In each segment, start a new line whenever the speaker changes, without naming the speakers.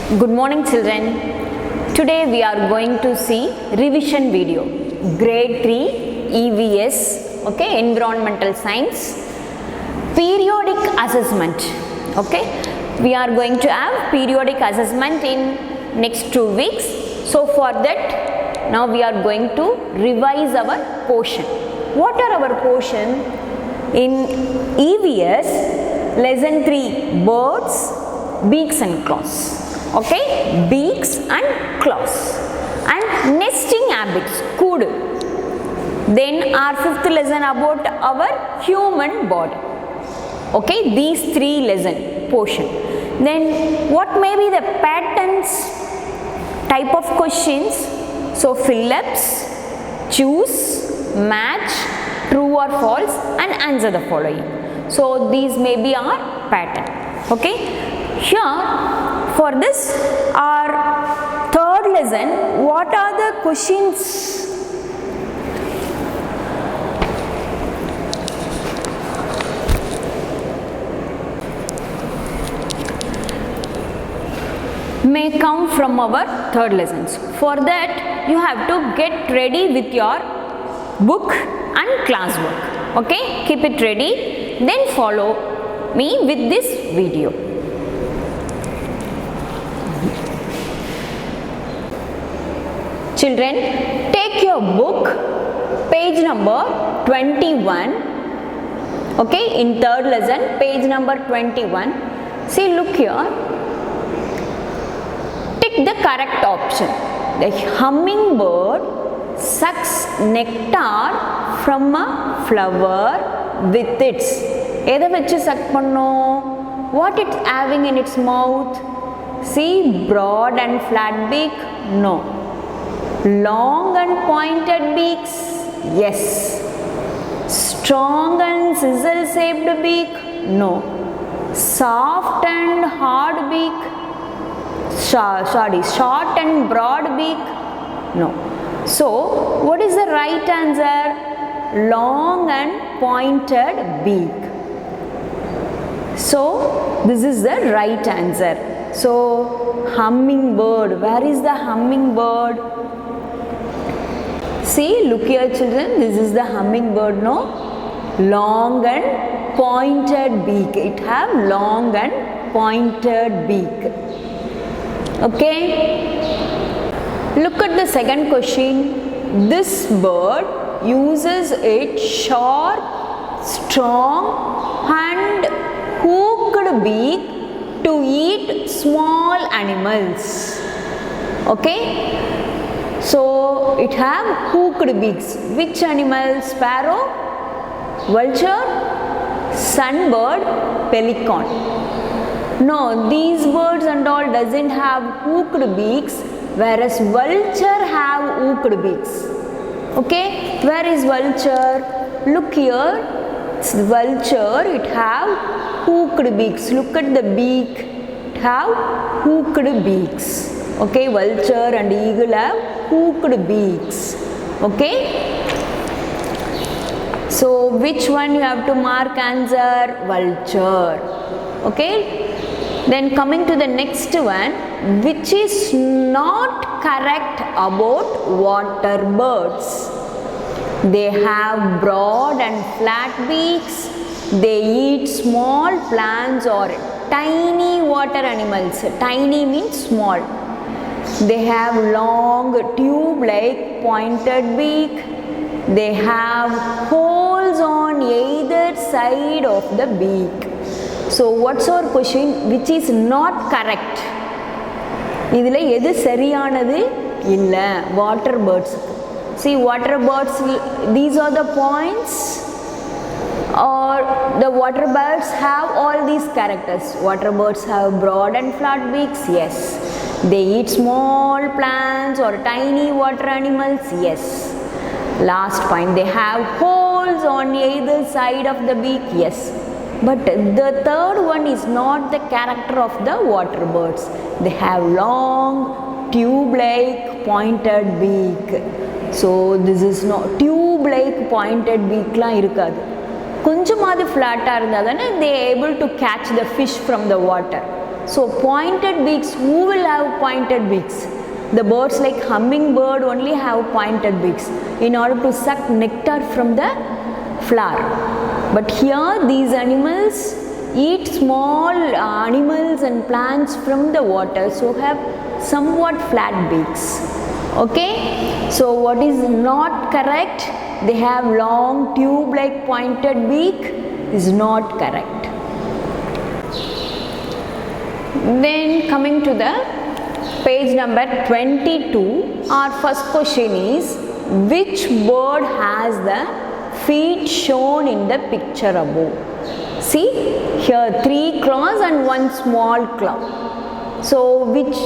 Good morning children. Today we are going to see revision video. Grade 3 EVS, okay, Environmental Science. Periodic assessment, okay. We are going to have periodic assessment in next 2 weeks. So for that, now we are going to revise our portion. What are our portion? In EVS, lesson 3, birds, beaks and claws. Okay, beaks and claws, and nesting habits, kudu. Then our 5th lesson about our human body. Okay, these 3 lesson portion. Then what may be the patterns, type of questions? So fill-ups, choose, match, true or false, and answer the following. So these may be our pattern. Okay, here for this our 3rd lesson, what are the questions? May come from our 3rd lessons. For that you have to get ready with your book and classwork. Okay, keep it ready, then follow me with this video. Children, take your book, page number 21. Okay, in 3rd lesson, page number 21. See, look here. Take the correct option. The hummingbird sucks nectar from a flower with its. எதை வச்சு suck பண்ணும்? What it's having in its mouth? See, broad and flat beak? No. Long and pointed beaks? Yes. Strong and scissor shaped beak? No. Soft and hard beak? Short and broad beak? No. So, what is the right answer? Long and pointed beak. So, this is the right answer. So, hummingbird. Where is the hummingbird? See, look here children, this is the hummingbird, no? Long and pointed beak. It have long and pointed beak. Okay? Look at the second question. This bird uses its sharp, strong and hooked beak to eat small animals. Okay? So, it have hooked beaks. Which animal? Sparrow, vulture, sunbird, pelican. No, these birds and all doesn't have hooked beaks, whereas vulture have hooked beaks. Okay, where is vulture? Look here, it's the vulture, it have hooked beaks. Look at the beak, it have hooked beaks. Okay, vulture and eagle have hooked beaks. Okay, so which one you have to mark answer? Vulture. Okay, then coming to the next one, which is not correct about water birds? They have broad and flat beaks, they eat small plants or tiny water animals. Tiny means small. They have long tube-like pointed beak. They have holes on either side of the beak. So what's our question? Which is not correct? இதில் எது சரியானது இல்லை water birds. See, water birds, these are the points, or the water birds have all these characters. Water birds have broad and flat beaks. Yes. They eat small plants or tiny water animals. Yes. Last point, they have holes on either side of the beak. Yes. But the third one is not the character of the water birds. They have long tube-like pointed beak. So this is not tube-like pointed beak la irukadu. கொஞ்சமாவது flat இருந்தா தானே they able to catch the fish from the water. So pointed beaks, who will have pointed beaks? The birds like hummingbird only have pointed beaks in order to suck nectar from the flower. But here these animals eat small animals and plants from the water, so have somewhat flat beaks. Okay, so what is not correct? They have long tube like pointed beak is not correct. Then coming to the page number 22, our first question is, which bird has the feet shown in the picture above? See, here 3 claws and 1 small claw. So which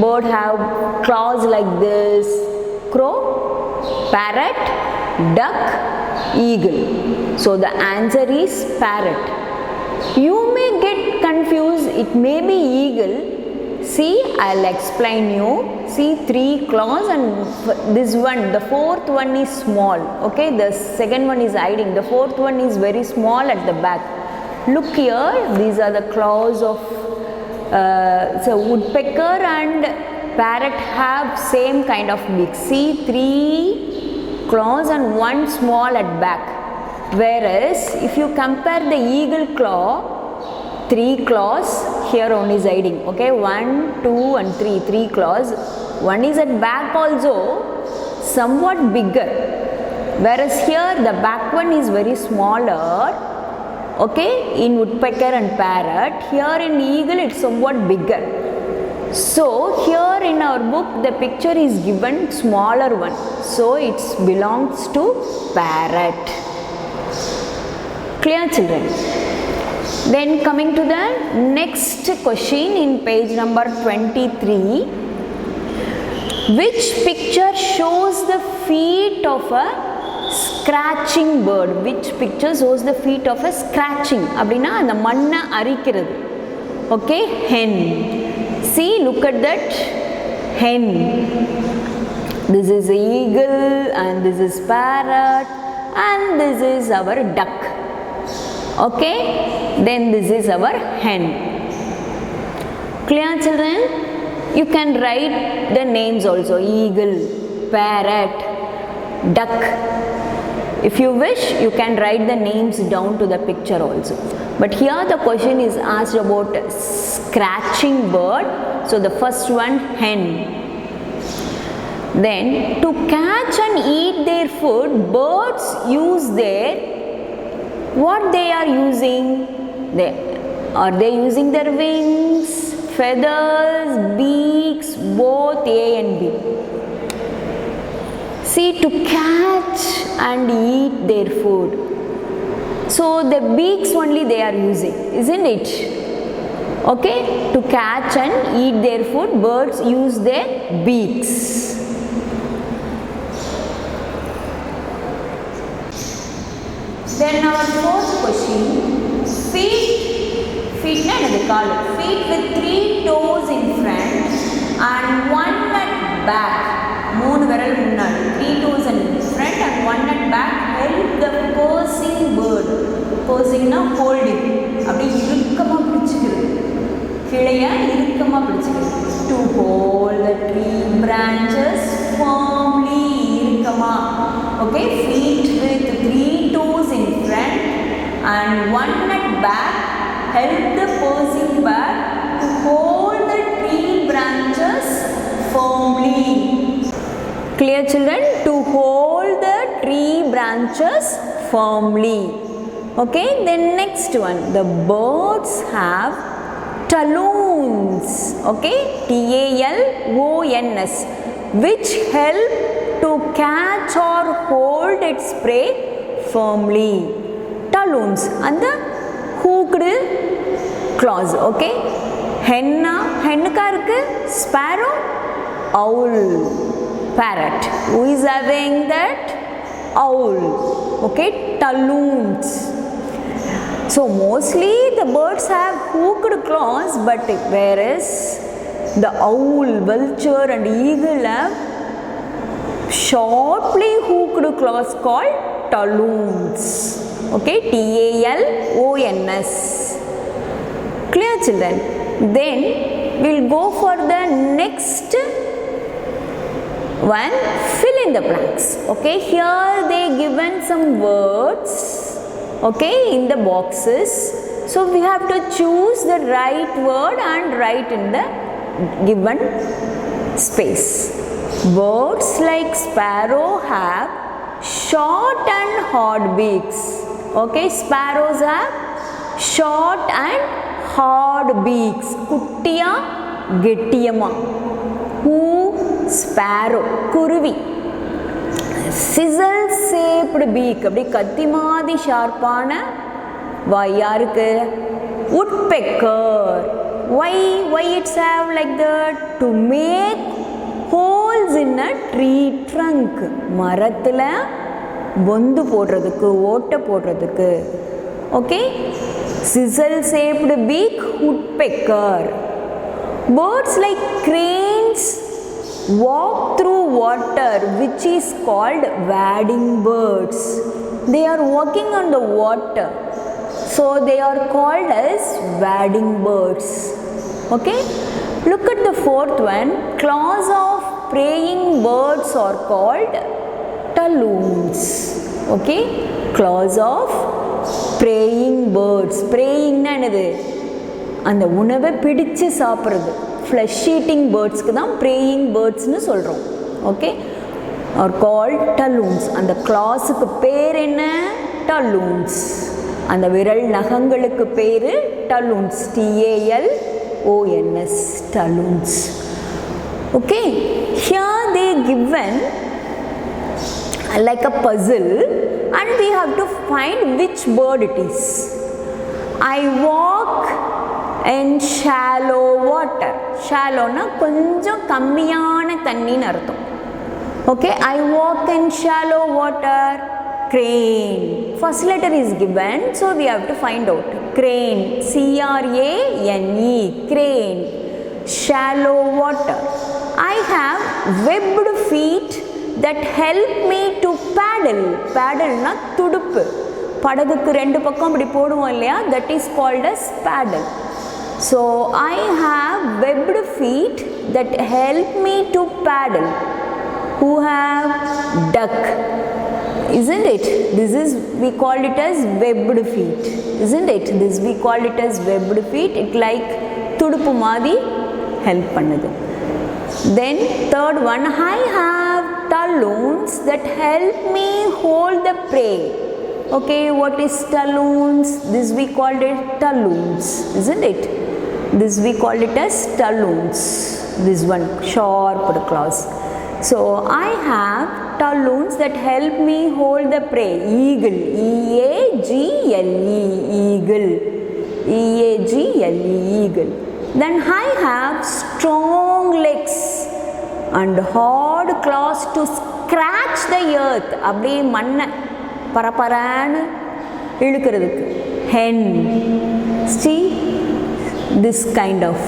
bird have claws like this? Crow, parrot, duck, eagle. So the answer is parrot. You may get confused, it may be eagle. See, I'll explain you. See, 3 claws and this one, the 4th one is small. Okay, the second one is hiding. The 4th one is very small at the back. Look here, these are the claws of so woodpecker and parrot have same kind of beak. See, 3 claws and 1 small at back. Whereas if you compare the eagle claw, 3 claws, here only is hiding. Okay, 1, 2 and 3, 3 claws. One is at back also, somewhat bigger. Whereas here the back one is very smaller. Okay, in woodpecker and parrot. Here in eagle it's somewhat bigger. So here in our book the picture is given smaller one. So it belongs to parrot. Clear, children? Then coming to the next question in page number 23. Which picture shows the feet of a scratching bird? Which picture shows the feet of a scratching? அப்படினா அந்த மண்ணை அரிக்கிறது. Okay, hen. See, look at that hen. This is eagle and this is parrot and this is our duck. Okay, then this is our hen. Clear, children? You can write the names also. Eagle, parrot, duck. If you wish, you can write the names down to the picture also. But here the question is asked about scratching bird. So the first one, hen. Then to catch and eat their food, birds use their, what they are using? Are they using their wings, feathers, beaks, both A and B? See, to catch and eat their food. So the beaks only they are using, isn't it? Okay, to catch and eat their food, birds use their beaks. Then our fourth question, feet with 3 toes in front and 1 at back. 3 விரல் முன்னாடி, 3 toes in front and 1 at back help the pursuing bird. Pursuing na holding. அப்படி இறுக்கமா பிடிச்சுக்கிறது. கிளைய இறுக்கமா பிடிச்சுக்கிறது. To hold the tree branches firmly. இறுக்கமா. Okay, feet with 3 toes in front and 1 at back help the pursuing bird to hold the tree branches firmly. Clear, children? To hold the tree branches firmly. Okay, then next one, the birds have talons. Okay, T-A-L-O-N-S, which help to catch or hold its prey firmly. Talons and the hooked claws. Okay, henna irukku, sparrow, owl, parrot. Who is having that? Owl. Okay, talons. So mostly the birds have hooked claws, but whereas the owl, vulture and eagle have sharply hooked claws called talons. Okay, T-A-L-O-N-S. Clear, children? Then we'll go for the next one, fill in the blanks. Okay, here they given some words, okay, in the boxes. So we have to choose the right word and write in the given space. Birds like sparrow have short and hard beaks. Okay, sparrows have short and hard beaks. Kuttiya gettiyama. Who? Sparrow. Kuruvi. Sizzle shaped beak. அப்படி கத்தி மாதிரி ஷார்ப்பான வாய் யாருக்கு? Woodpecker. Why it's have like that? To make holes in a tree trunk. மரத்துல பொந்து போடுறதுக்கு, ஓட்டை போடுறதுக்கு. Okay, sizzle shaped beak, woodpecker. Birds like cranes walk through water, which is called wading birds. They are walking on the water, so they are called as wading birds. Okay, look at the fourth one. Claws of praying birds are called talons. Okay, claws of praying birds. Praying na enadhu? அந்த உணவை பிடிச்சு சாப்பிட்றது. Flush eating பேர்ட்ஸ்க்கு தான் praying பேர்ட்ஸ்னு சொல்கிறோம். Okay, are called talons. அந்த கிளாஸுக்கு பேர் என்ன? டலூன்ஸ். அந்த விரல் நகங்களுக்கு பேர் talons. TALONS, talons. Okay, here they given like a puzzle and we have to find which bird it is. I walk in shallow water. Shallow na konjam kammiyana thanni nu artham. Okay, I walk in shallow water. Crane. First letter is given, so we have to find out. Crane. CRANE. Crane. Shallow water. I have webbed feet that help me to paddle. Paddle na துடுப்பு. படகுக்கு ரெண்டு பக்கம் இப்படி போடுவோம் இல்லையா? That is called as paddle. So I have webbed feet that help me to paddle. Who have? Duck. Isn't it? This is, we call it as webbed feet. Isn't it? This we call it as webbed feet. It like துடுப்பு மாதிரி help பண்ணுது. Then third one, I have talons that help me hold the prey. Okay, what is talons? This we called it talons, isn't it? This we call it as talons. This one, sharp claws. So I have talons that help me hold the prey. Eagle. EAGLE. Eagle. EAGLE. Eagle. Then I have strong legs and hard claws to scratch the earth. அப்படியே மண்ணை பரபரான்னு இழுக்கிறதுக்கு. Hen. See this kind of.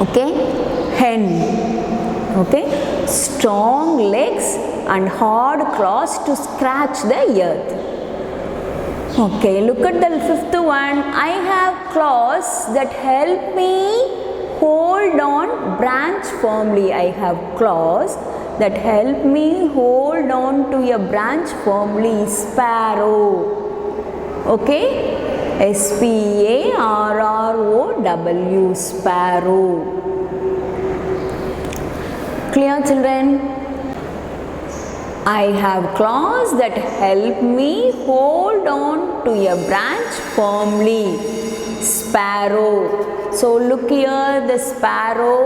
Okay, hen. Okay, strong legs and hard claws to scratch the earth. Okay, look at the fifth one. I have claws that help me hold on branch firmly. I have claws that help me hold on to a branch firmly. Sparrow. Okay, SPARROW. Sparrow. Clear, children? I have claws that help me hold on to a branch firmly. Sparrow. So look here, the sparrow.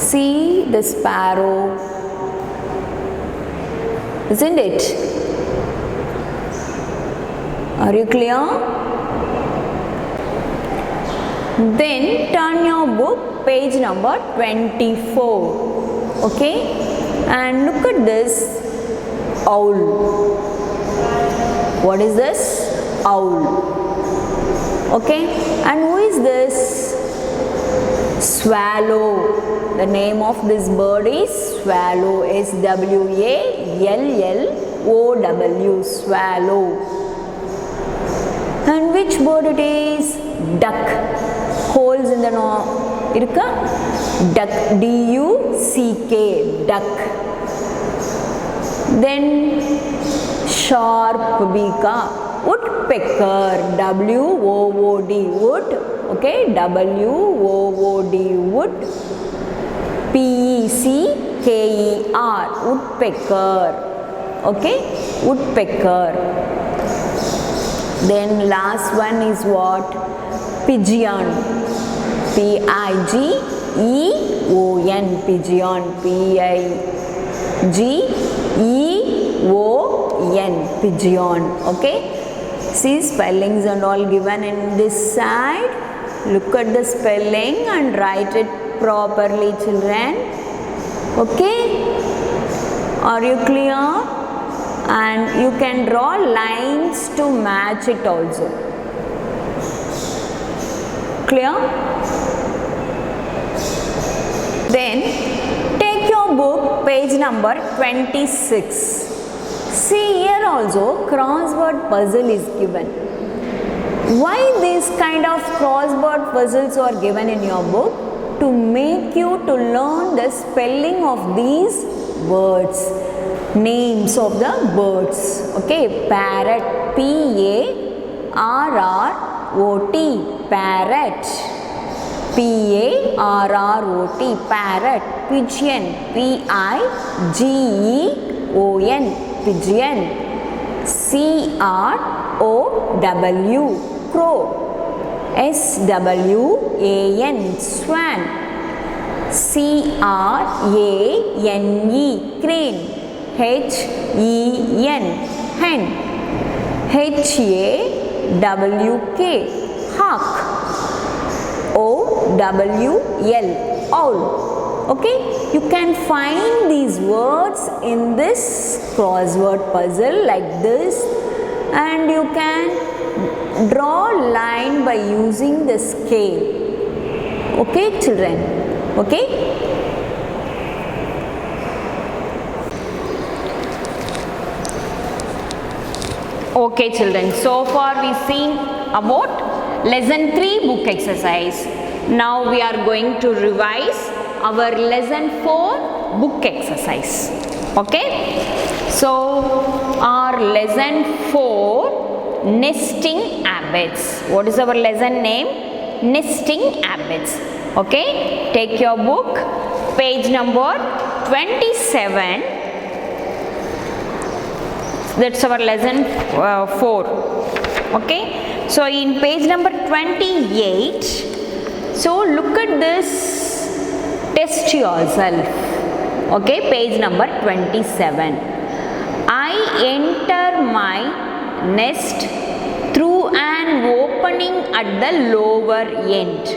See the sparrow. Isn't it? Are you clear? Then turn your book, page number 24. Okay, and look at this owl. What is this? Owl. Okay, and who is this? Swallow. The name of this bird is swallow. SWALLOW. Swallow. And which bird it is? Duck. Holes in the irukka? Duck. D-U-C-K. Duck. Then sharp beak. Woodpecker. W-O-O-D. Wood. Okay. W-O-O-D. Wood. P-E-C-K-E-R. Woodpecker. Okay. Woodpecker. Then last one is what? Pigeon. P-I-G-E-O-N. Pigeon. P-I-G-E-O-N. Pigeon. Okay. See, spellings and all given in this side. Look at the spelling and write it properly, children. Okay. Are you clear? And you can draw lines to match it also. Clear? Then take your book, page number 26. See, here also crossword puzzle is given. Why this kind of crossword puzzles are given in your book? To make you to learn the spelling of these words, names of the birds. Okay, parrot. P-A-R-R-O-T. Parrot. P-A-R-R-O-T. Parrot. Pigeon. P-I-G-E-O-N. Pigeon. C-R-O-W. Crow. S-W-A-N. Swan. C-R-A-N-E. Crane. H-E-N. Hen. H-A-W-K. Hawk. O-W-L. Owl. Okay, you can find these words in this crossword puzzle like this, and you can draw line by using the scale. Okay, children. Okay. Okay, children. So far we seen about lesson 3 book exercise. Now we are going to revise our lesson 4 book exercise. Okay. So our lesson 4, nesting habits. What is our lesson name? Nesting habits. Okay. Take your book, page number 27. That's our lesson 4. Okay. So in page number 28, so look at this, test yourself. Okay, page number 27. I enter my nest through an opening at the lower end.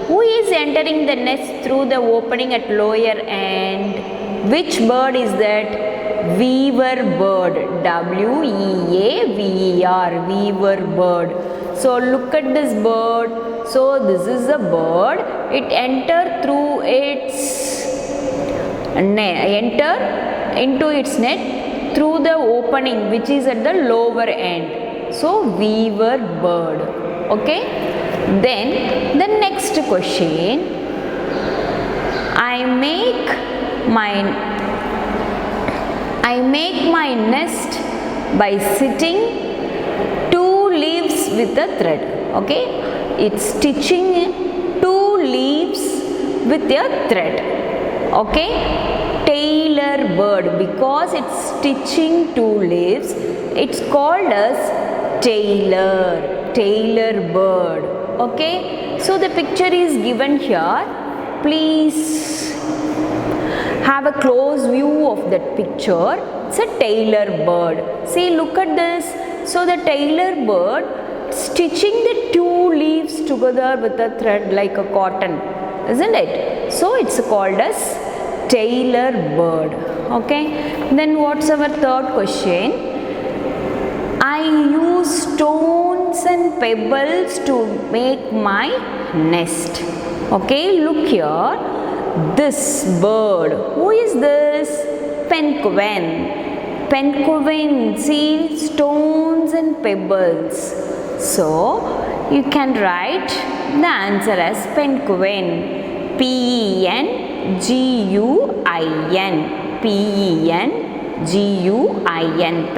Who is entering the nest through the opening at lower end? Which bird is that? Weaver bird. W-E-A-V-E-R. Weaver bird. So look at this bird. So this is a bird. It entered through its enter into its net through the opening which is at the lower end. So weaver bird. Okay. Then the next question. I make my nest by sitting 2 leaves with a thread. Okay, it's stitching 2 leaves with a thread. Okay, tailor bird, because it's stitching 2 leaves, it's called as tailor bird. Okay, so the picture is given here. Please have a close view of that picture. It's a tailor bird. See, look at this. So the tailor bird stitching the 2 leaves together with a thread like a cotton, isn't it? So it's called as tailor bird. Okay. Then what's our third question? I use stones and pebbles to make my nest. Okay, look here. This bird, who is this? Penguin. See, stones and pebbles. So you can write the answer as penguin. P-E-N-G-U-I-N. P-E-N-G-U-I-N.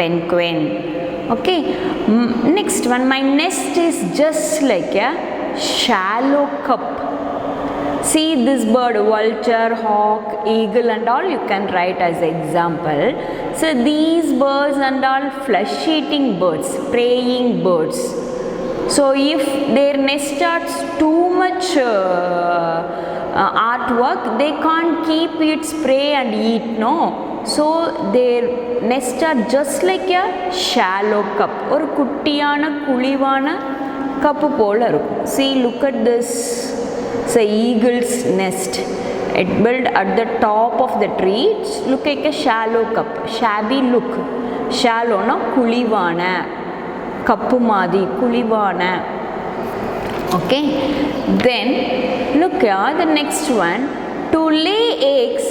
Penguin. Okay. Next one. My nest is just like a shallow cup. See this bird, vulture, hawk, eagle and all you can write as example. So these birds and all flesh eating birds, preying birds. So if their nest starts too much artwork, they can't keep its prey and eat, no. So their nest are just like a shallow cup. Or kuttiyana kulivana cup pola irukum. See, look at this. It's an eagle's nest. It built at the top of the tree. It's look like a shallow cup. Shabby look. Shallow na kulivana. Kappu madi kulivana. Okay. Then look here the next one. To lay eggs,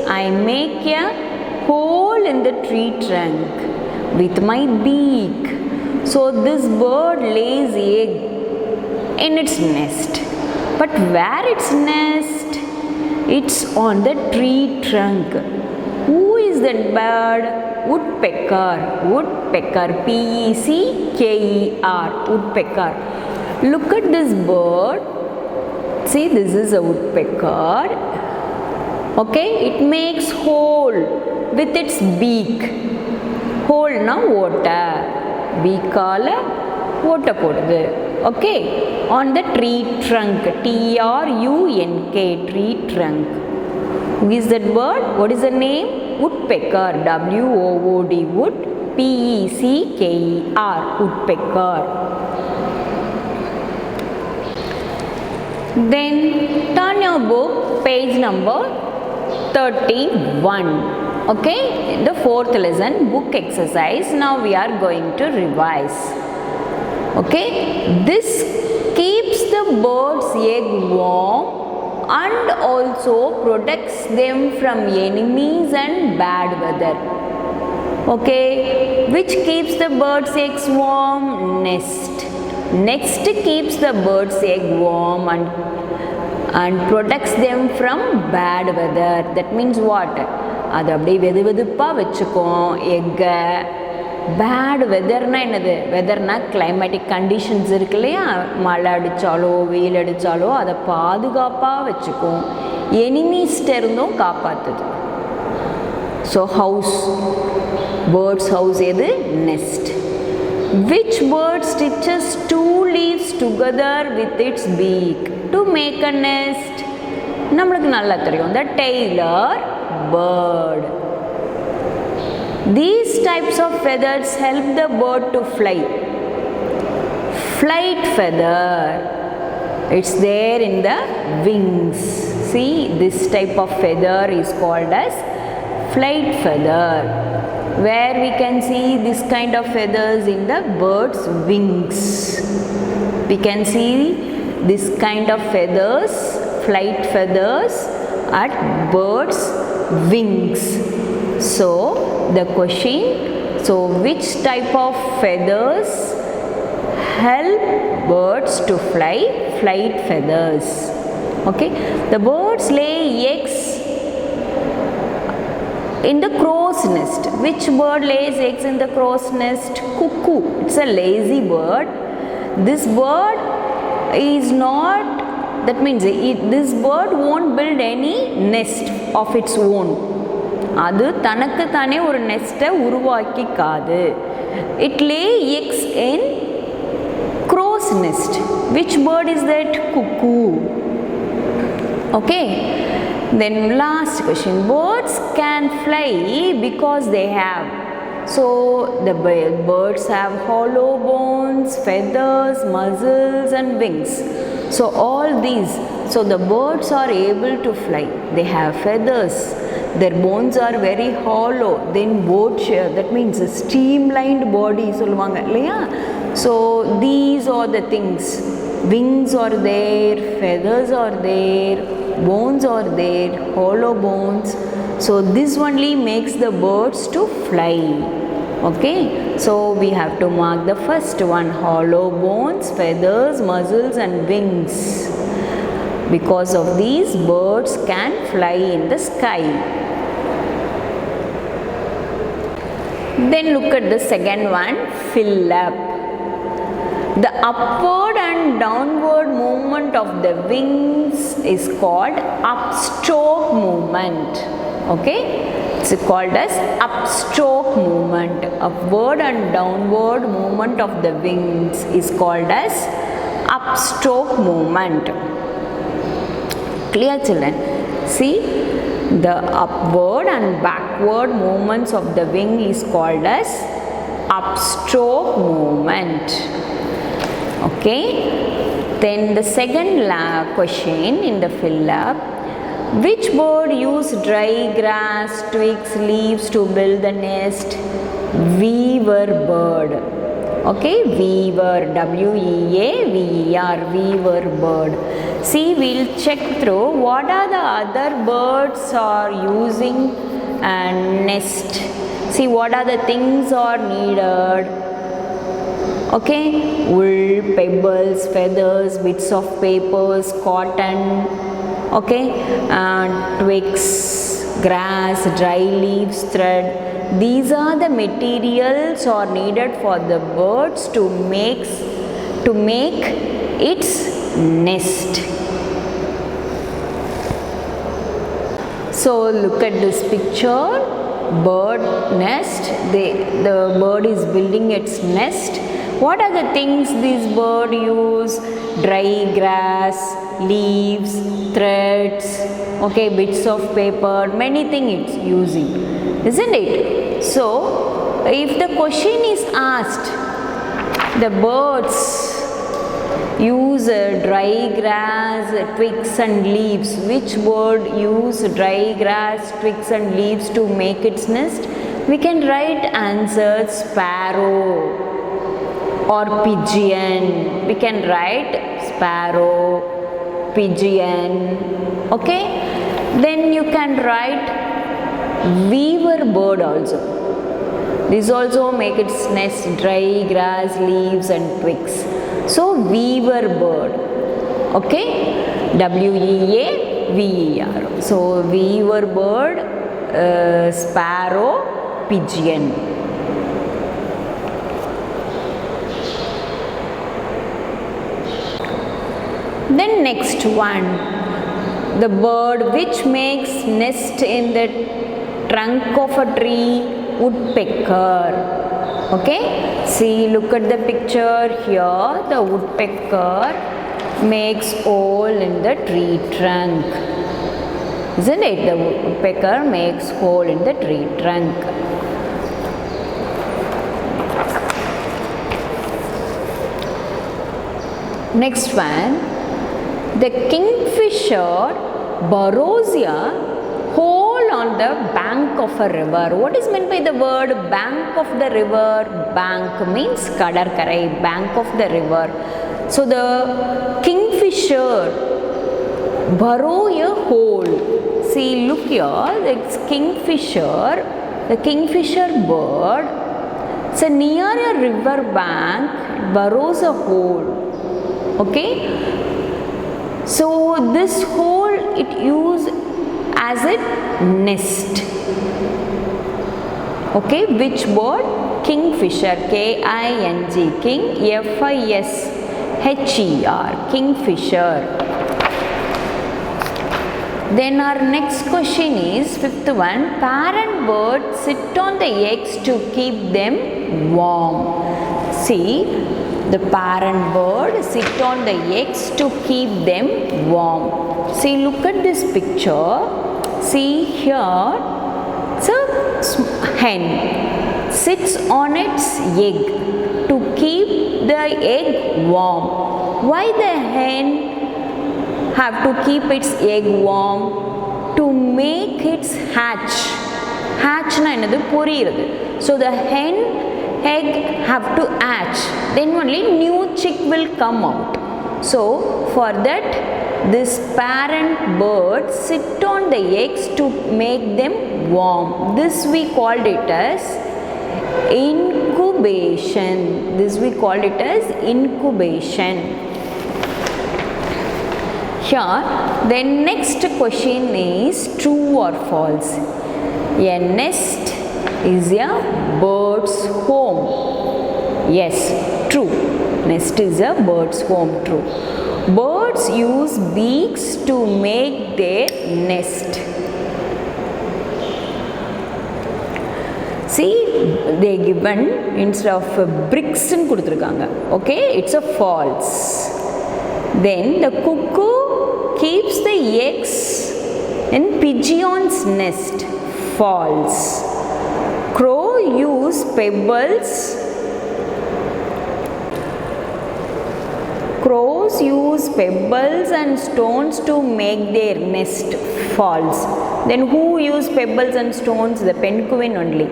I make a hole in the tree trunk with my beak. So this bird lays egg in its nest. But where its nest? It's on the tree trunk. Who is that bird? Woodpecker. Woodpecker. P-E-C-K-E-R. Woodpecker. Look at this bird. See, this is a woodpecker. Okay, it makes hole with its beak. Hole na water. Beak ala water podudhu. Okay, on the tree trunk. T-R-U-N-K. Tree trunk. Who is that bird? What is the name? Woodpecker. W-O-O-D. Wood. P-E-C-K-E-R. Woodpecker. Then turn your book, page number 31. Okay, the fourth lesson, book exercise. Now we are going to revise. Okay, this keeps the bird's egg warm and also protects them from enemies and bad weather. Okay, which keeps the bird's eggs warm? Nest. Next keeps the bird's egg warm and protects them from bad weather. That means what? அது அப்படியே வெது வெதுப்பாக வச்சுக்கும் எக்கை. Bad வெதர்னா என்னது? வெதர்னா climatic conditions இருக்கு இல்லையா, மழை அடித்தாலோ வெயில் அடித்தாலோ அதை பாதுகாப்பாக வச்சுக்கும், எனிமீஸ்ட இருந்தும் காப்பாற்றுது. ஸோ ஹவுஸ், பேர்ட்ஸ் ஹவுஸ் எது? Next. Which bird stitches two leaves together with its beak to make a nest? நம்மளுக்கு நல்லா தெரியும், the tailor bird. These types of feathers help the bird to fly. Flight feather, it's there in the wings. See, this type of feather is called as flight feather, where we can see this kind of feathers in the bird's wings. We can see this kind of feathers, flight feathers at birds' wings. So the question, so which type of feathers help birds to fly? Flight feathers. Okay, the birds lay eggs in the crow's nest. Which bird lays eggs in the crow's nest? Cuckoo. It's a lazy bird. This bird is not, that means this bird won't build any nest of its own. அது தனக்கு தானே ஒரு நெஸ்ட்டை உருவாக்கிக்காது. It lay eggs in crow's nest. Which bird is that? Cuckoo. Okay. Then last question, birds can fly because they have. So the birds have hollow bones, feathers, muscles and wings. So all these, so the birds are able to fly. They have feathers, their bones are very hollow, then boat share, that means a streamlined body சொல்லுவாங்க இல்லையா. So these are the things, wings are there, feathers are there, bones are there, hollow bones. So this only makes the birds to fly. Okay, so we have to mark the first one: hollow bones, feathers, muscles and wings. Because of these, birds can fly in the sky. Then look at the second one, flap. The upward and downward movement of the wings is called upstroke movement. Okay, it's called as upstroke movement. Upward and downward movement of the wings is called as upstroke movement. Clear, children? See, the upward and backward movements of the wing is called as upstroke movement. Okay, then the second question in the fill-up: which bird used dry grass, twigs, leaves to build the nest? Weaver bird. Okay, weaver, W-E-A-V-E-R, weaver bird. See, we'll check through what are the other birds are using and nest. See, what are the things are needed. Okay, wool, pebbles, feathers, bits of papers, cotton, okay, twigs, grass, dry leaves, thread. These are the materials are needed for the birds to make its nest. So look at this picture, bird nest. The bird is building its nest. What are the things this bird use? Dry grass, leaves, threads, okay, bits of paper, many things it's using, isn't it? So if the question is asked, the birds use dry grass, twigs and leaves, which bird use dry grass, twigs and leaves to make its nest? We can write answer sparrow or pigeon. We can write sparrow, pigeon, okay. Then you can write weaver bird also. This also make its nest dry grass, leaves and twigs. So weaver bird, okay, W-E-A-V-E-R. So weaver bird, sparrow, pigeon. Then next one, the bird which makes nest in the trunk of a tree, woodpecker. Okay, see, look at the picture here. The woodpecker makes hole in the tree trunk, isn't it? The woodpecker makes hole in the tree trunk. Next one, the kingfisher burrows a hole on the bank of a river. What is meant by the word bank of the river? Bank means kadarkarai, bank of the river. So the kingfisher burrow a hole. See, look here, it's kingfisher, the kingfisher bird. So near a river bank, burrows a hole. Okay, so this hole it used as a nest. Okay, which bird? Kingfisher, K-I-N-G, king, F-I-S-H-E-R, kingfisher. Then our next question is fifth one, parent birds sit on the eggs to keep them warm. See, the parent bird sit on the eggs to keep them warm. See, look at this picture. See here, it's a hen sits on its egg to keep the egg warm. Why the hen have to keep its egg warm? To make its hatch. Hatch na enadhu puriyirudhu. So the hen egg have to hatch, then only new chick will come out. So for that, this parent bird sit on the eggs to make them warm. This we called it as Incubation. This we call it as incubation. Here, the next question is true or false. A nest is a bird's home. Yes, true. Nest is a bird's home. True. Birds use beaks to make their nest. See, they given instead of bricks in kuduthirukanga. Okay, it's a false. Then the cuckoo keeps the eggs in pigeon's nest. False. Crow use pebbles. Crows use pebbles and stones to make their nest. False. Then who use pebbles and stones? The penguin only.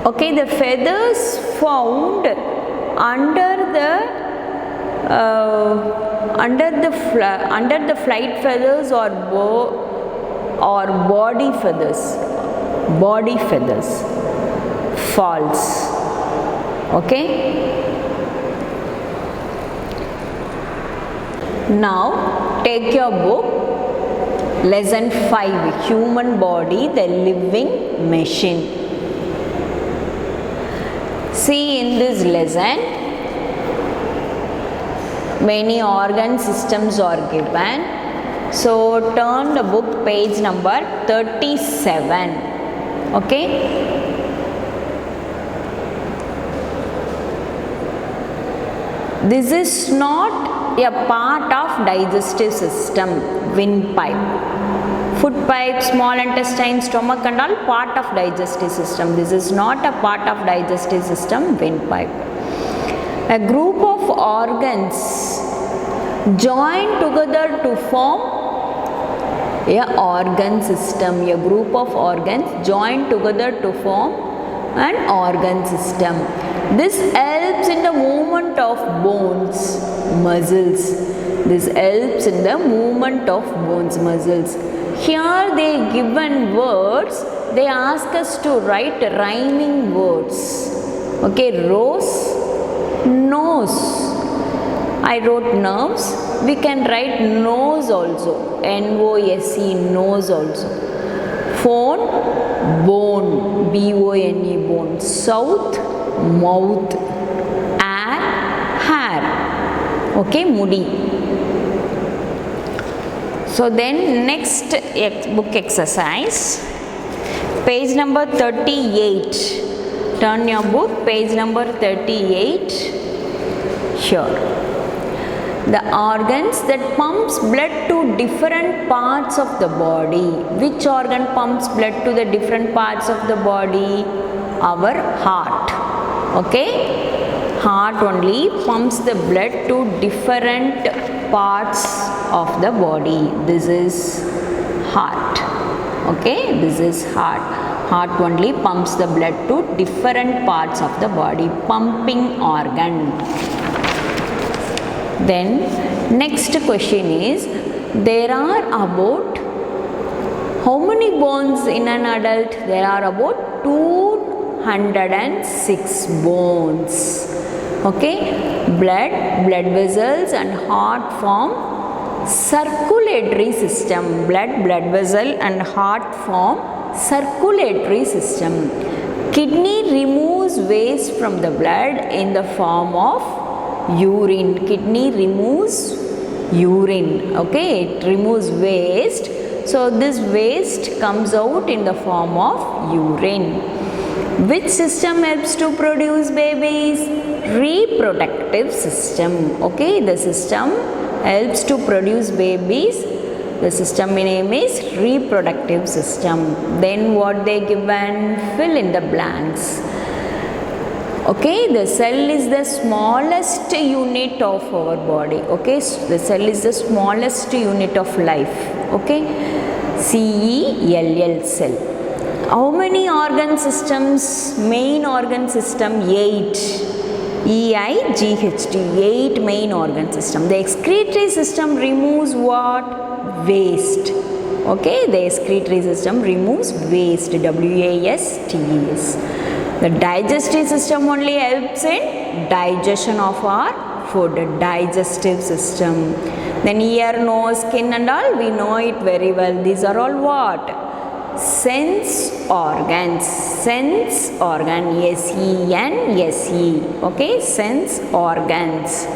Okay, the feathers found under the flight feathers or body feathers. Body feathers. False. Okay. Now take your book, lesson 5, human body, the living machine. See, in this lesson many organ systems are given. So turn the book page number 37. Okay. This is not a part of digestive system. Windpipe, food pipe, small intestine, stomach and all part of digestive system. This is not a part of digestive system. Windpipe. A group of organs join together to form a organ system. A group of organs join together to form an organ system. This helps in the movement of bones, muscles. This helps in the movement of bones, muscles. Here they given words, they ask us to write rhyming words. Okay, rose, nose. I wrote nerves. We can write nose also. N-O-S-E, nose also. Phone, bone, B-O-N-E, bone. South, mouth. Air, hair. Okay, mudi. So then next book exercise, page number 38. Turn your book, page number 38. Here. The organs that pumps blood to different parts of the body. Which organ pumps blood to the different parts of the body? Our heart. Okay. Heart only pumps the blood to different parts of the body. This is heart. Okay, this is heart. Heart only pumps the blood to different parts of the body. Pumping organ. Then next question is, there are about how many bones in an adult? There are about 206 bones. Okay, blood vessels and heart form circulatory system. Blood vessel and heart form circulatory system. Kidney removes waste from the blood in the form of urine. Kidney removes urine. Okay, it removes waste. So this waste comes out in the form of urine. Which system helps to produce babies? Reproductive system. Okay, the system helps to produce babies. The system name is reproductive system. Then what they given? Fill in the blanks. Okay, the cell is the smallest unit of our body. Okay, the cell is the smallest unit of life. Okay, C-E-L-L, cell. How many organ systems? Main organ system 8. E-I-G-H-T, 8 main organ system. The excretory system removes what? Waste. Okay, the excretory system removes waste, W-A-S-T-E-S. The digestive system only helps in digestion of our food, digestive system. Then ear, nose, skin and all, we know it very well. These are all what? Sense organs. Sense organ, S-E-N-S-E. Okay, sense organs.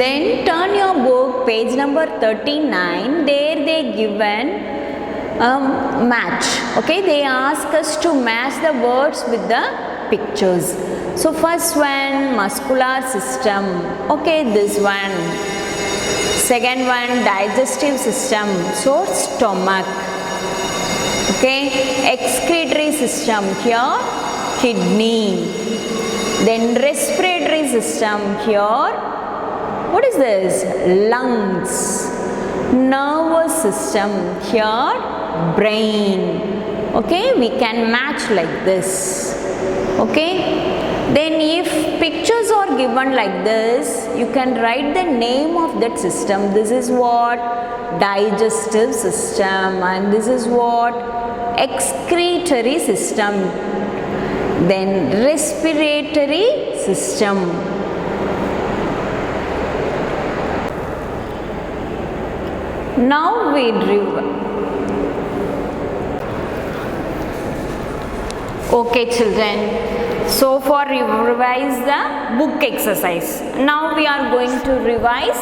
Then turn your book, page number 39. There they given match. Okay, they ask us to match the words with the pictures. So first one, muscular system. Okay, this one. Second one, digestive system. So stomach. Okay, excretory system. Here, kidney. Then respiratory system. Here, what is this? Lungs. Nervous system. Here, brain. Okay, we can match like this. Okay, then if pictures are given like this, you can write the name of that system. This is what? Digestive system, and this is what? Excretory system. Then respiratory system. Now we okay children, so far we revise the book exercise. Now we are going to revise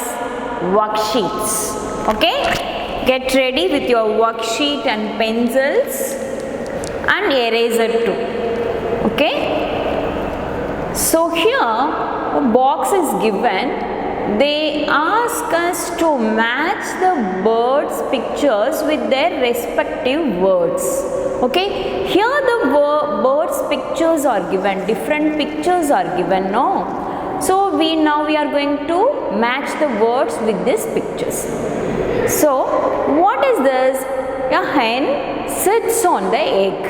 worksheets. Okay, get ready with your worksheet and pencils and eraser too. Okay, so here a box is given. They ask us to match the birds' pictures with their respective words. Okay, here the birds' pictures are given, different pictures are given, no? So now we are going to match the words with these pictures. So what is this? A hen sits on the egg.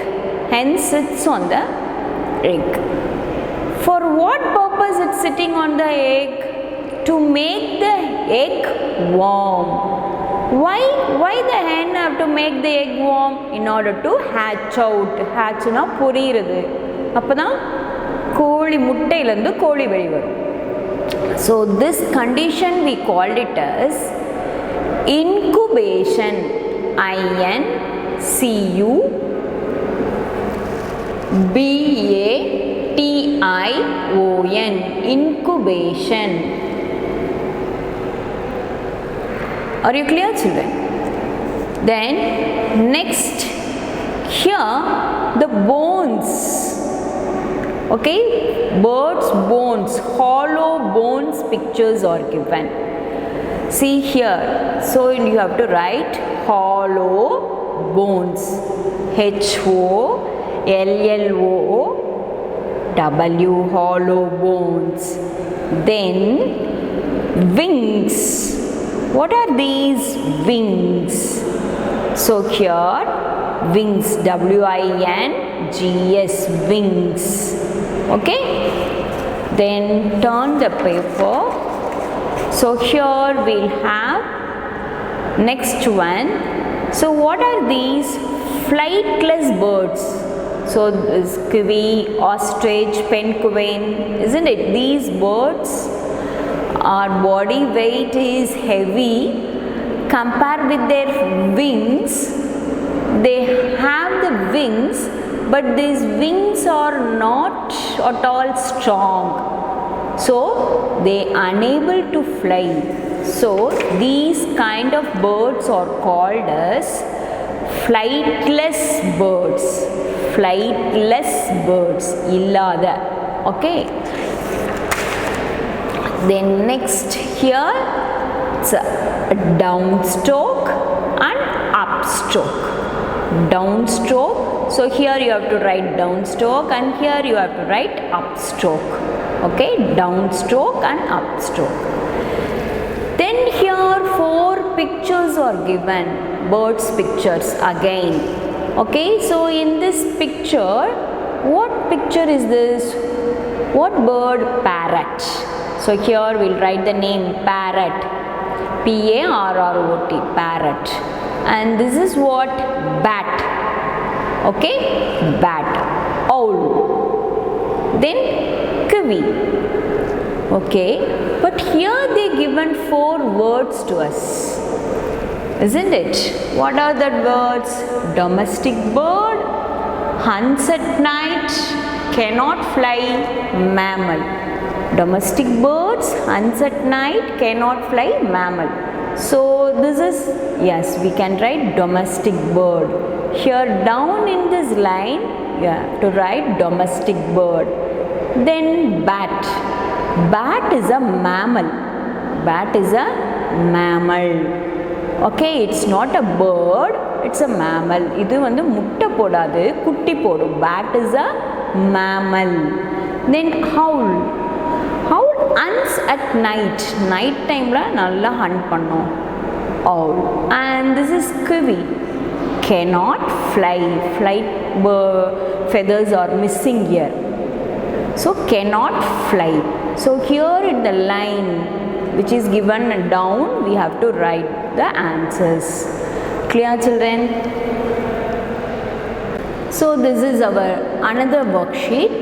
Hen sits on the egg. For what purpose it's sitting on the egg? To make the egg warm. Why the hen have to make the egg warm? In order to hatch out. Hatch na புரியுது. அப்பதான் கோழி முட்டையிலிருந்து கோழி வெளி வரும். So this condition we called it as incubation. I-N-C-U-B-A-T-I-O-N. Incubation. Are you clear, children? Then next, here the bones. Okay, birds' bones, hollow bones pictures are given. See here, so you have to write hollow bones. H-O-L-L-O-W, hollow bones. Then wings. What are these wings? So here wings, W-I-N-G-S, wings. Okay, then turn the paper. So here we'll have next one. So what are these? Flightless birds. So this kiwi, ostrich, penguin, isn't it? These birds, our body weight is heavy compared with their wings. They have the wings, but these wings are not at all strong, so they unable to fly. So these kind of birds are called as flightless birds. Flightless birds, illada. Okay, then next here it's a downstroke and upstroke. Downstroke, so here you have to write downstroke and here you have to write upstroke. Okay, downstroke and upstroke. Then here 4 pictures are given, birds pictures again. Okay, so in this picture, what picture is this? What bird? Parrot. So here we'll write the name parrot. P-A-R-R-O-T, parrot. And this is what? Bat. Okay, bat. Owl. Then kiwi. Okay, but here they given 4 words to us, isn't it? What are the words? Domestic bird, hunts at night, cannot fly, mammal. Domestic birds, hunts at night, cannot fly, mammal. So this is, yes, we can write domestic bird. Here down in this line, you have to write domestic bird. Then bat. Bat is a mammal. Bat is a mammal. Okay, it's not a bird, it's a mammal. இது வந்து முட்டை போடாது, குட்டி போடும். Bat is a mammal. Then howl. Howl hunts at night. Night time la நல்லா hunt பண்ணும். Owl. And this is kiwi. Cannot fly. Flight feathers are missing here. So cannot fly. So here in the line which is given down, we have to write the answers. Clear, children? So this is our another worksheet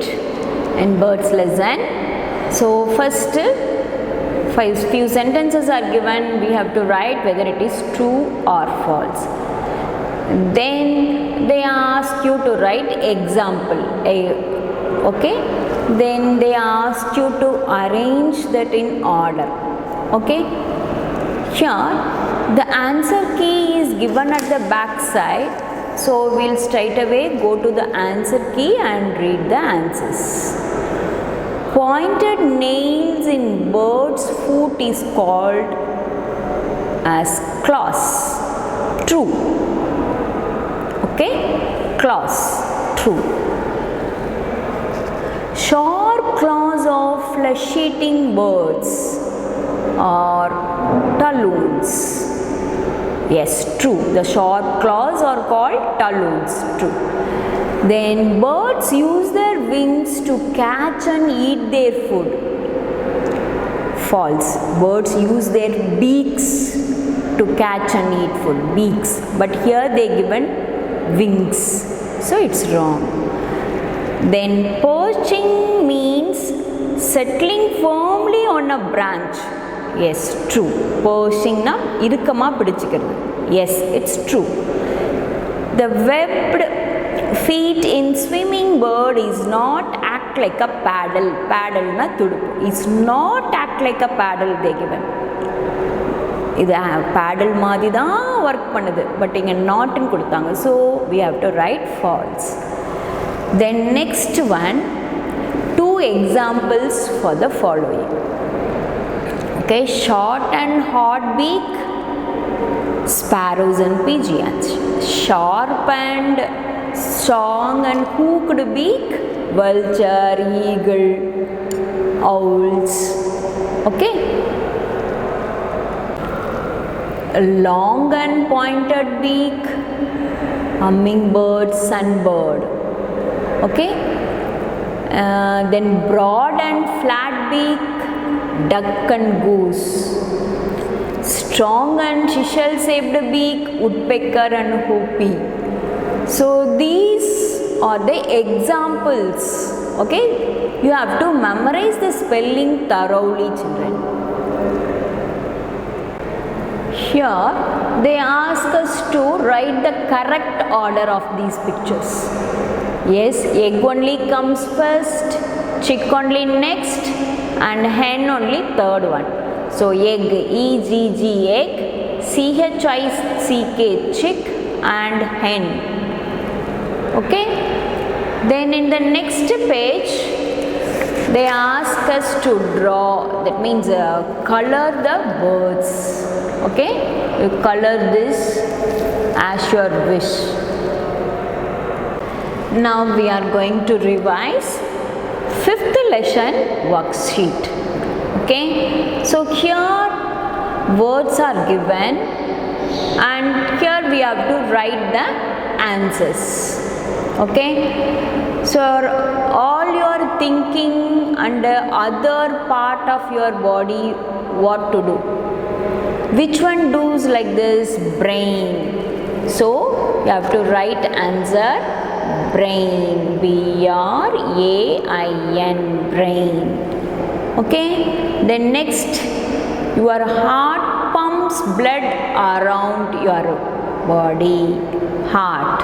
in birds lesson. So first few sentences are given, we have to write whether it is true or false. Then they ask you to write example. Okay, then they ask you to arrange that in order. Okay, here the answer key is given at the back side, so we'll straight away go to the answer key and read the answers. Pointed nails in bird's foot is called as claws. True. Okay, claws. True. Sharp claws of flesh-eating birds are talons. Yes, true. The sharp claws are called talons. True. Then birds use their wings to catch and eat their food. False. Birds use their beaks to catch and eat food. Beaks. But here they given wings. So it's wrong. Then perching means settling firmly on a branch. Yes, true. Perching na irukama pidichikirudhu. Yes, it's true. The webbed feet in swimming bird is not act like a paddle. Paddle na tudupu. Is not act like a paddle they given. இது paddle மாதிரி தான் work பண்ணுது, but இங்கே நாட்னு கொடுத்தாங்க. So we have to write false. Then next one, 2 examples for the following. Okay, short and hard beak, sparrows and pigeons. Sharp and strong and hooked beak, vulture, eagle, owls. Okay. Long and pointed beak, hummingbird, sunbird. Okay. Then broad and flat beak, duck and goose. Strong and chisel shaped beak, woodpecker and hoopy. So these are the examples. Okay, you have to memorize the spelling thoroughly, children. Here they ask us to write the correct order of these pictures. Yes, egg only comes first, chick only next, and hen only third one. So egg, E-G-G, egg, C-H-I-C-K, chick, and hen. Okay. Then in the next page, they ask us to draw. That means color the birds. Okay. You color this as your wish. Now we are going to revise 5th lesson worksheet. Okay, so here words are given and here we have to write the answers. Okay, so all your thinking and other part of your body, what to do? Which one does like this? Brain. So you have to write answer brain. B-R-A-I-N, brain. Okay. Then next, your heart pumps blood around your body. Heart.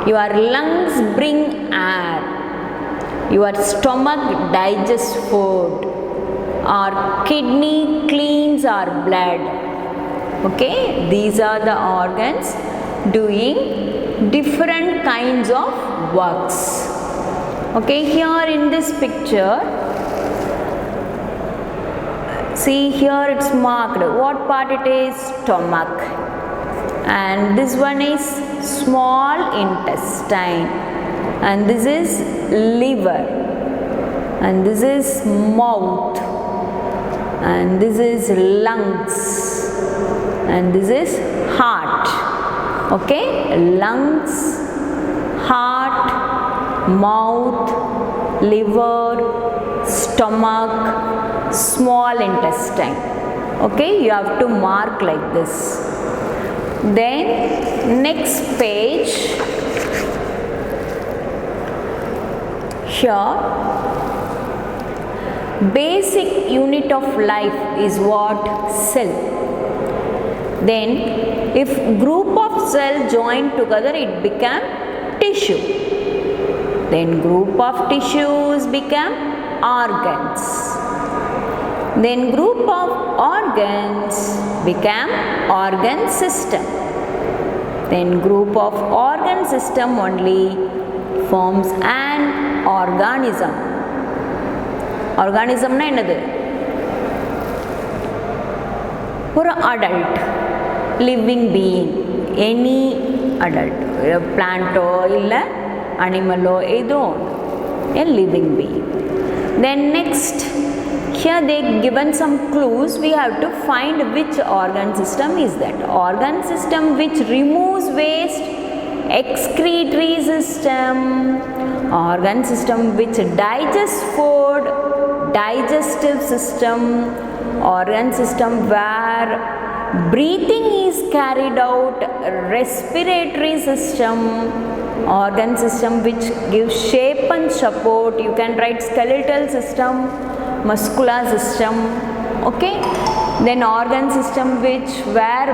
Your lungs bring air. Your stomach digests food. Our kidney cleans our blood. Okay, these are the organs doing different kinds of works. Okay, here in this picture, see here it's marked. What part it is? Stomach. And this one is small intestine. And this is liver. And this is mouth. And this is lungs. And this is heart. Okay, lungs, heart, mouth, liver, stomach, small intestine. Okay, you have to mark like this. Then next page, here basic unit of life is what? Cell. Then if group of cells join together, it become tissue. Then group of tissues become organs. Then group of organs become organ system. Then group of organ system only forms an organism. Organism na என்னது? ஒரு adult, living being, any adult, plant illa animal edo, a living being. Then next, here they given some clues. We have to find which organ system is that. Organ system which removes waste, excretory system. Organ system which digests food, digestive system. Organ system where breathing is carried out, respiratory system. Organ system which gives shape and support. You can write skeletal system, muscular system. Okay, then organ system which where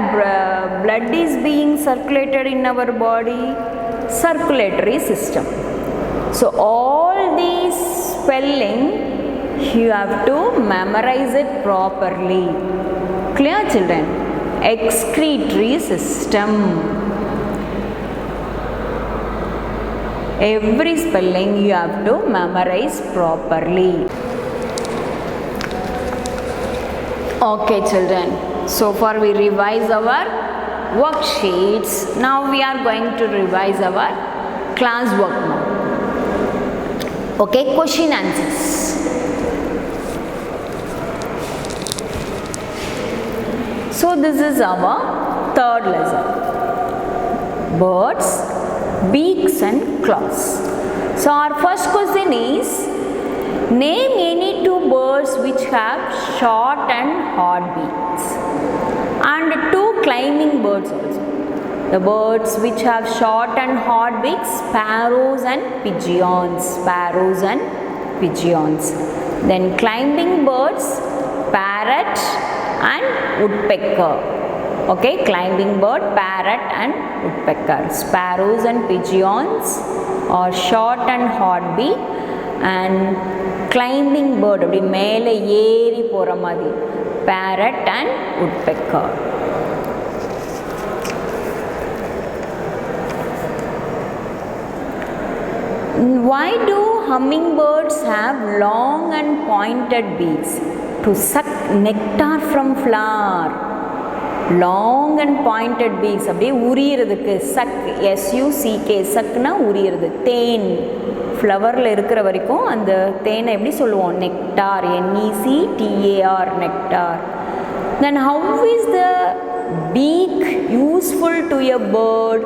blood is being circulated in our body, circulatory system. So all these spelling you have to memorize it properly. Clear, children? Excretory system. Every spelling you have to memorize properly. Okay, children. So far we revise our worksheets. Now we are going to revise our class work now. Okay, question answers. So this is our third lesson. Birds, beaks and claws. So our first question is, name any two birds which have short and hard beaks, and two climbing birds also. The birds which have short and hard beaks, sparrows and pigeons. Sparrows and pigeons. Then climbing birds, parrot and woodpecker. Okay, climbing bird, parrot and woodpecker. Sparrows and pigeons are short and hard beak, and climbing bird அப்படி மேலே ஏறி போகிற மாதிரி parrot and woodpecker. Why do hummingbirds have long and pointed beaks? To suck nectar from flower. Long and pointed beaks, அப்படியே உரியறதுக்கு suck, SUCK, suckனா உரியறது. தேன் ஃப்ளவரில் இருக்கிற வரைக்கும் அந்த தேனை எப்படி சொல்லுவோம்? Nectar, NECTAR, nectar. Then how is the beak useful to a bird?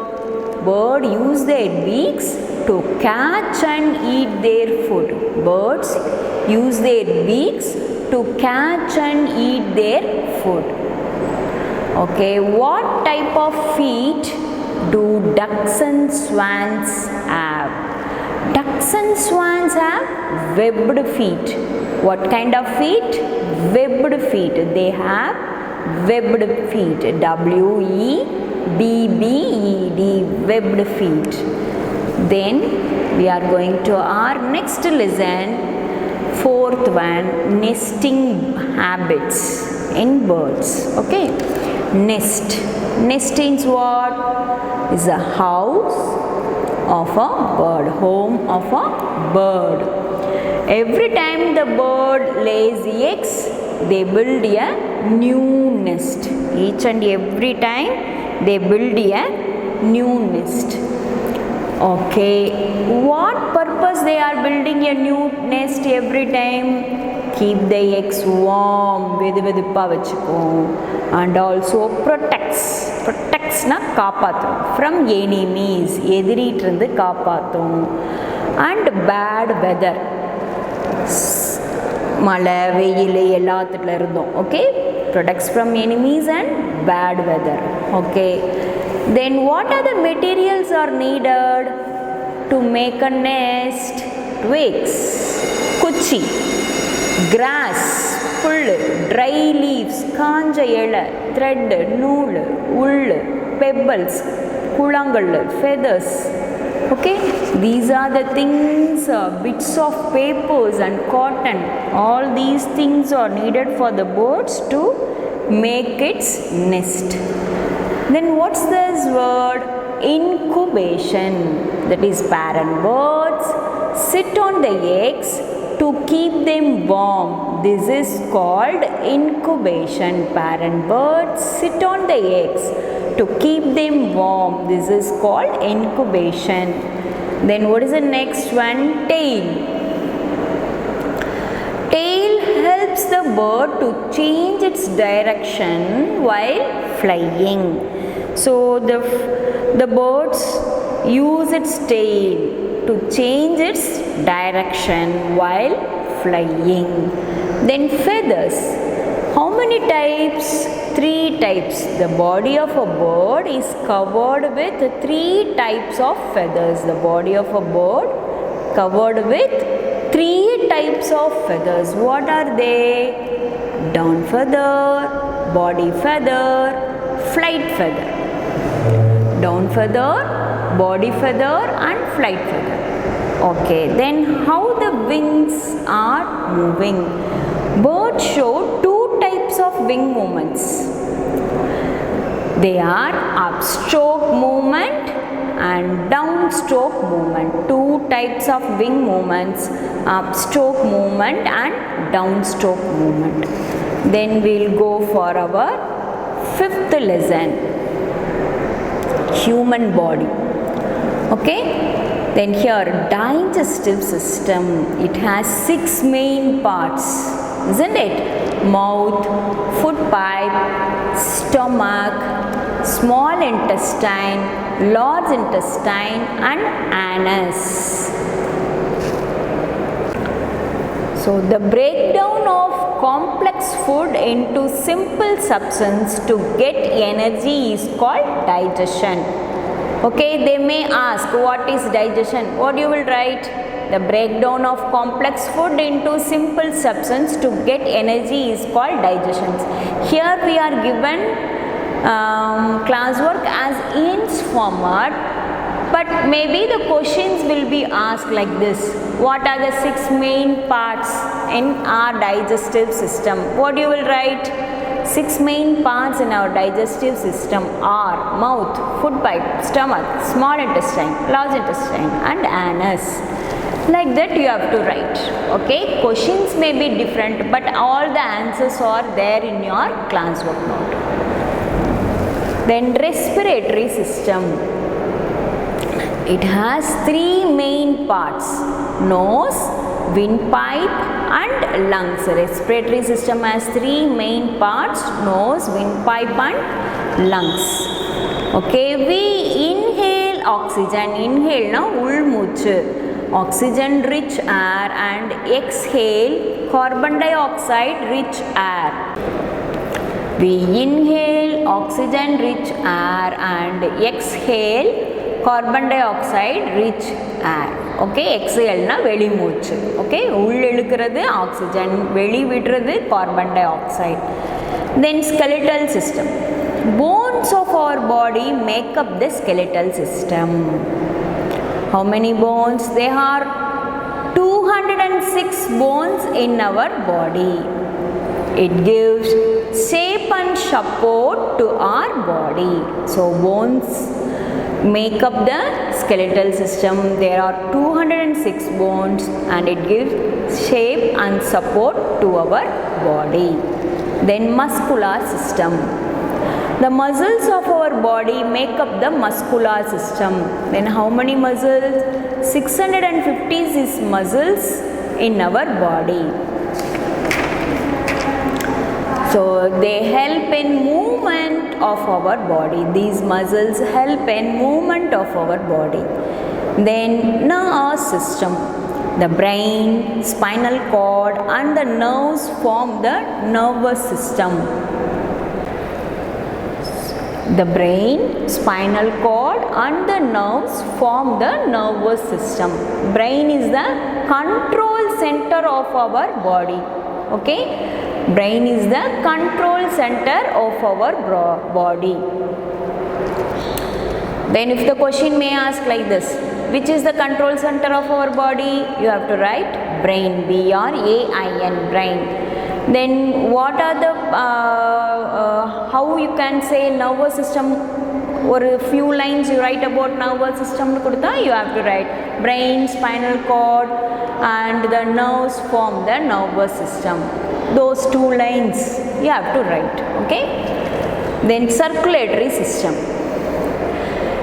Bird use their beaks to catch and eat their food. Birds use their beaks to catch and eat their food. Okay, what type of feet do ducks and swans have? Ducks and swans have webbed feet. What kind of feet? Webbed feet. They have webbed feet. W-E-B-B-E-D, webbed feet. Then we are going to our next lesson. Fourth one, nesting habits in birds. Okay, nest. Nest is what? Is a house of a bird, home of a bird. Every time the bird lays eggs, they build a new nest. Each and every time they build a new nest. Okay, what purpose they are building a new nest every time? Keep the eggs warm, and also protects na kapathum from enemies, எதிரிட்டிருந்து காப்பாத்தும், and bad weather, மழை வெயில் எல்லாத்துல இருந்தும். Okay, protects from enemies and bad weather. Okay, then what are the materials are needed to make a nest? Twigs, kuchi, grass, pull, dry leaves, காஞ்ச இலை, thread, நூல், உள், pebbles, குளங்கள், feathers. Okay, these are the things, bits of papers and cotton. All these things are needed for the birds to make its nest. Then what's this word? Incubation. That is, parent birds sit on the eggs to keep them warm. This is called incubation. Parent birds sit on the eggs to keep them warm. This is called incubation. Then what is the next one? Tail. Tail helps the bird to change its direction while flying. So the birds use its tail to change its direction while flying. Then feathers. How many types? 3 types. The body of a bird is covered with 3 types of feathers. The body of a bird covered with 3 types of feathers. What are they? Down feather, body feather, flight feather. Down feather, body feather and flight feather. Okay, then how the wings are moving? Birds show 2 types of wing movements. They are upstroke movement and downstroke movement. 2 types of wing movements, upstroke movement and downstroke movement. Then we'll go for our 5th lesson, human body. Okay, then here digestive system. It has 6 main parts, isn't it? Mouth, food pipe, stomach, small intestine, large intestine and anus. So the breakdown of complex food into simple substance to get energy is called digestion. Okay, they may ask what is digestion. What you will write? The breakdown of complex food into simple substance to get energy is called digestion. Here we are given classwork as INS format, but maybe the questions will be asked like this. What are the 6 main parts in our digestive system? What you will write? 6 main parts in our digestive system are mouth, food pipe, stomach, small intestine, large intestine and anus. Like that you have to write. Okay, questions may be different, but all the answers are there in your classwork note. Then respiratory system. It has 3 main parts: nose, windpipe and lungs. Respiratory system has 3 main parts: nose, windpipe and lungs. Okay, we inhale oxygen. Inhale na ulmuchu, oxygen rich air, and exhale carbon dioxide rich air. We inhale oxygen rich air and exhale carbon dioxide rich air. Okay, exhale na veli moochu. Okay, ull elukkiradhu oxygen, veli vidradhu carbon dioxide. Then skeletal system. Bones of our body make up the skeletal system. How many bones? There are 206 bones in our body. It gives shape and support to our body. So bones make up the skeletal system. There are 206 bones and it gives shape and support to our body. Then muscular system. The muscles of our body make up the muscular system. Then how many muscles? 650 is muscles in our body. So they help in movement of our body. These muscles help in movement of our body. Then nervous system. The brain, spinal cord and the nerves form the nervous system. The brain, spinal cord and the nerves form the nervous system. Brain is the control center of our body. Okay, brain is the control center of our body. Then if the question may ask like this, which is the control center of our body? You have to write brain, B-R-A-I-N, brain. Then what are the how you can say nervous system? Or a few lines you write about nervous system kudutha, you have to write brain, spinal cord and the nerves form the nervous system. Those 2 lines you have to write. Okay, then circulatory system.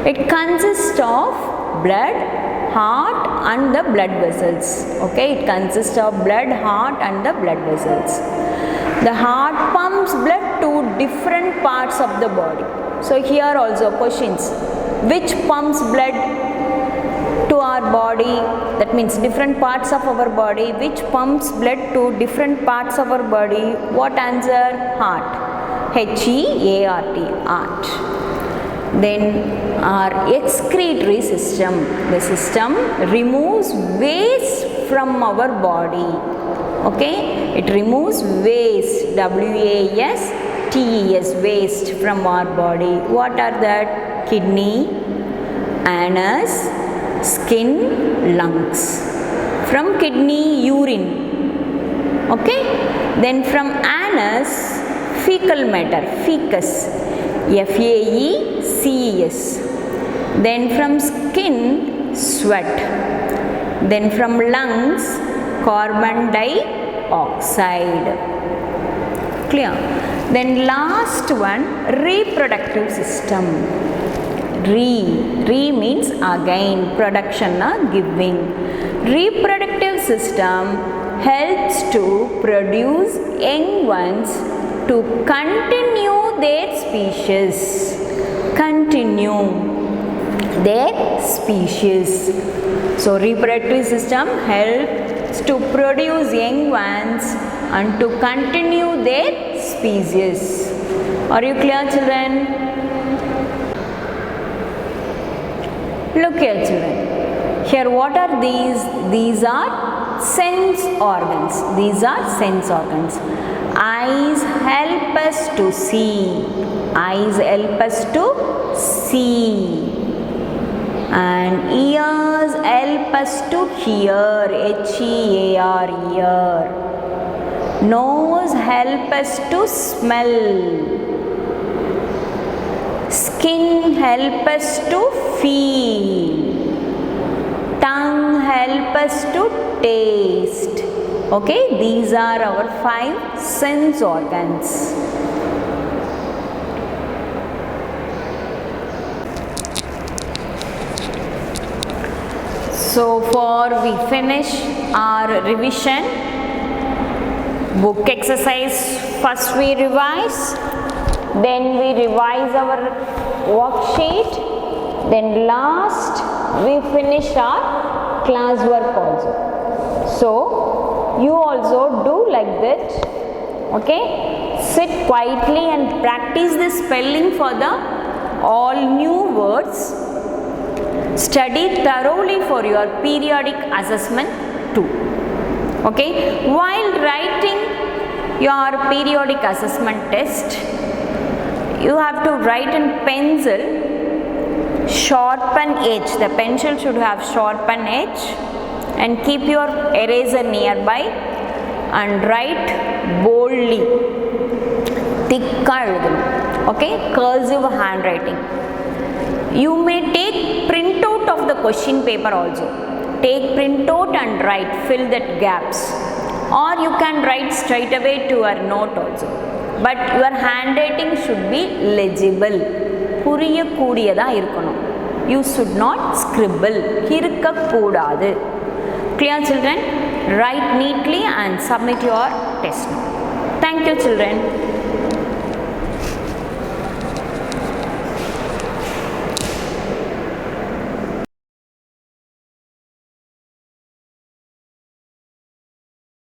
It consists of blood, heart and the blood vessels. Okay, it consists of blood, heart and the blood vessels. The heart pumps blood to different parts of the body. So here also questions, which pumps blood to our body? That means different parts of our body. Which pumps blood to different parts of our body? What answer? Heart. H-E-A-R-T, heart. Then our excretory system. The system removes waste from our body. Okay, it removes waste, W-A-S-T-E-S, waste from our body. What are that? Kidney, anus, skin, lungs. From kidney, urine. Okay, then from anus, fecal matter, fecus, F-A-E-C-E-S. Then from skin, sweat. Then from lungs, carbon dioxide. Clear? Then last one, reproductive system. Re means again, production, giving. Reproductive system helps to produce young ones to continue their species. Continue their species. So reproductive system helps to produce young ones and to continue their species. Are you clear, children? Look here, children. Here what are these? These are sense organs. These are sense organs. Eyes help us to see. Eyes help us to see. And ears help us to hear. H-E-A-R, ear. Nose help us to smell. Skin help us to feel. Tongue help us to taste. Okay, these are our 5 sense organs. So for we finish our revision, book exercise first we revise, then we revise our worksheet, then last we finish our class work also. So you also do like that Okay, sit quietly and practice the spelling for the all new words. Study thoroughly for your periodic assessment too. Okay, while writing your periodic assessment test, you have to write in pencil. Sharpen edge, the pencil should have sharpen edge, and keep your eraser nearby and write boldly. Thicka எழுதணும். Okay, cursive handwriting. You may take printout of the question paper also. Take printout and write, fill that gaps, or you can write straight away to your note also. But your handwriting should be legible. புரியக்கூடியதா இருக்கணும். You should not scribble. கிறுக்க கூடாது. Clear children? Write neatly and submit your test. Thank you children.